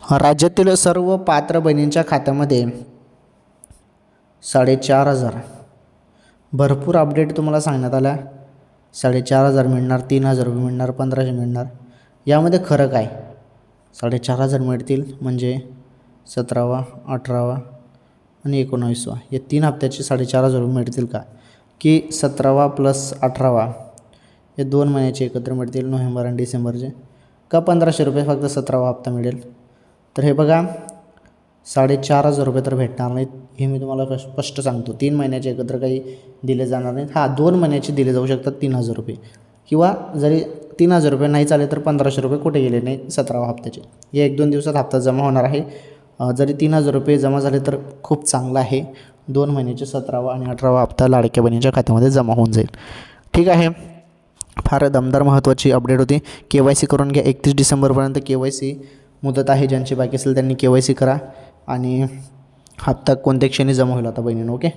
राज्यातील सर्व पात्र बहिणींच्या खात्यामध्ये 4,500 भरपूर अपडेट तुम्हाला सांगण्यात आला. 4,500 मिळणार, 3,000 रुपये मिळणार, 1,500 मिळणार. यामध्ये खरं काय? 4,500 मिळतील म्हणजे 17वा, 18वा आणि 19वा या 3 हप्त्याचे 4,500 रुपये मिळतील का, की 17वा प्लस 18वा हे 2 महिन्याचे एकत्र मिळतील, नोव्हेंबर आणि डिसेंबरचे, का 1,500 रुपये फक्त 17वा हप्ता मिळेल? तर हे बघा, 4,500 रुपये तर भेटणार नाहीत, हे मी तुम्हाला स्पष्ट सांगतो. 3 महिन्याचे एकत्र काही दिले जाणार नाहीत. 2 महिन्याचे दिले जाऊ शकतात 3,000 रुपये, किंवा जरी 3,000 रुपये नाही चालेल तर 1,500 रुपये कुठे गेले नाही 17वा हप्त्याचे. या 1-2 दिवसात हप्ता जमा होणार आहे. जरी 3,000 रुपये जमा झाले तर खूप चांगलं आहे. 2 महिन्याचे 17वा आणि 18वा हप्ता लाडक्या बहिणीच्या खात्यामध्ये जमा होऊन जाईल. ठीक आहे, फार दमदार महत्त्वाची अपडेट होती. KYC करून घ्या. 31 डिसेंबरपर्यंत KYC मुदत आहे. ज्यांची बाकी असेल त्यांनी KYC करा आणि हप्ता कोणत्या क्षणी जमा होईल आता बहिणींनो. ओके.